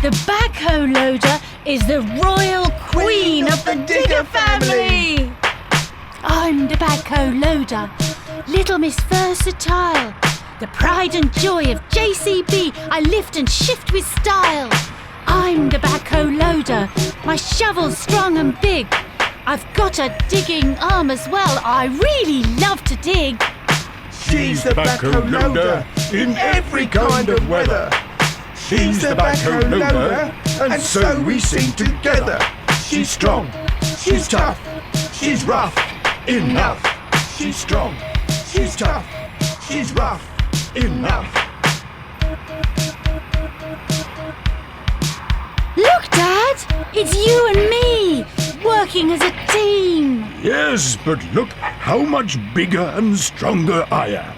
The backhoe loader is the royal queen of the digger family. I'm the backhoe loader, little Miss Versatile. The pride and joy of JCB, I lift and shift with style. I'm the backhoe loader, my shovel's strong and big. I've got a digging arm as well, I really love to dig. She's the backhoe loader in every kind of weather. She's the backhoe loader, and so we sing together. She's strong, she's tough, she's rough, enough. She's strong, she's tough, she's rough, enough. Look, Dad! It's you and me, working as a team. Yes, but look how much bigger and stronger I am.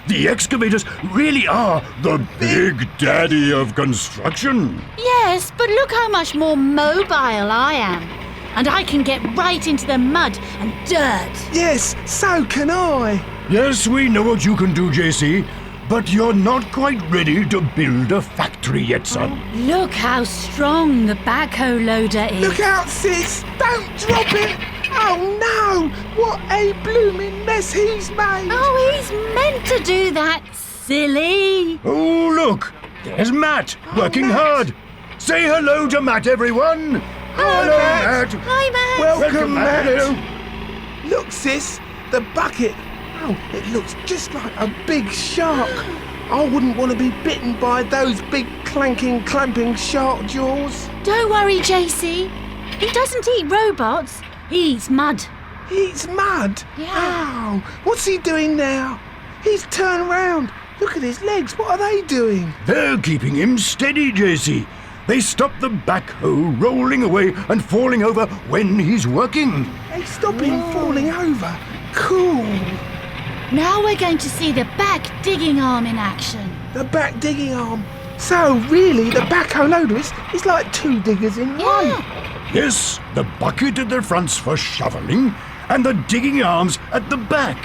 The excavators really are the big daddy of construction. Yes, but look how much more mobile I am. And I can get right into the mud and dirt. Yes, so can I. Yes, we know what you can do, JC, but you're not quite ready to build a factory yet, son. Look how strong the backhoe loader is. Look out, sis! Don't drop it! Oh no! What a blooming mess he's made! Oh, he's meant to do that, silly. Oh, look! There's Matt, working hard. Say hello to Matt, everyone. Hello, Matt. Hi, Matt. Welcome, Matt. Hello. Look, sis, the bucket. Oh, it looks just like a big shark. I wouldn't want to be bitten by those big clamping shark jaws. Don't worry, JC. He doesn't eat robots. He eats mud. He eats mud? Yeah. Oh, what's he doing now? He's turned round. Look at his legs. What are they doing? They're keeping him steady, JC. They stop the backhoe rolling away and falling over when he's working. They stop him falling over. Cool. Now we're going to see the back digging arm in action. The back digging arm. So really, the backhoe loader is like two diggers in one. Yes, the bucket at the front's for shoveling and the digging arms at the back.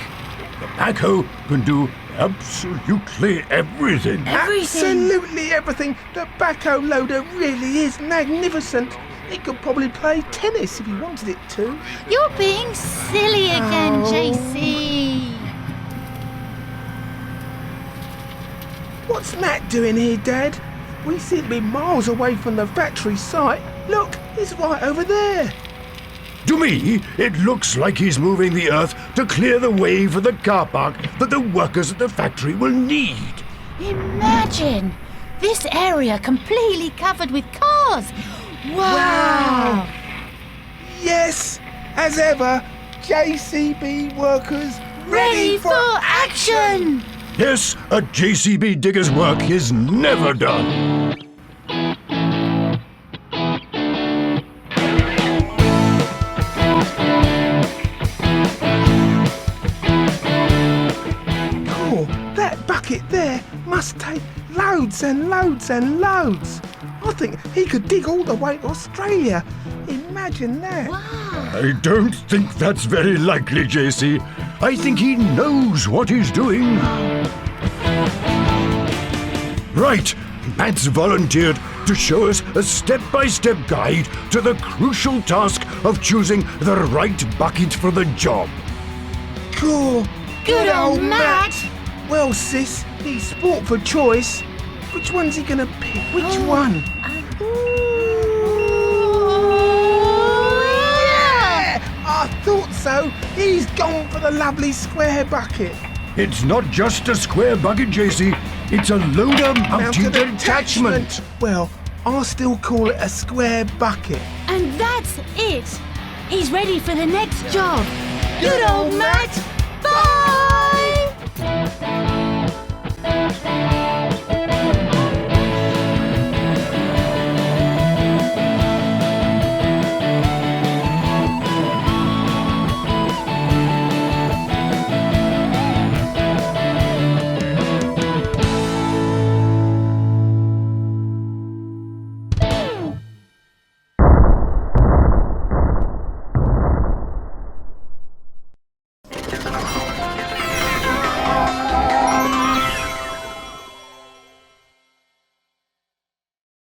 The backhoe can do absolutely everything. Absolutely everything. The backhoe loader really is magnificent. It could probably play tennis if he wanted it to. You're being silly again, JC. What's Matt doing here, Dad? We seem to be miles away from the factory site. Look, he's right over there. To me, it looks like he's moving the earth to clear the way for the car park that the workers at the factory will need. Imagine this area completely covered with cars. Wow! Yes, as ever, JCB workers Ready for action! Yes, a JCB digger's work is never done. Cool, that bucket there must take loads and loads and loads. I think he could dig all the way to Australia. Imagine that. Wow! I don't think that's very likely, JC. I think he knows what he's doing. Right, Matt's volunteered to show us a step-by-step guide to the crucial task of choosing the right bucket for the job. Cool. Good old Matt. Well, sis, he's sport for choice. Which one's he gonna pick? Which one? Yeah! I thought so. He's gone for the lovely square bucket. It's not just a square bucket, JC. It's a loader-mounted attachment. Well, I'll still call it a square bucket. And that's it. He's ready for the next job. Good old Matt. Bye!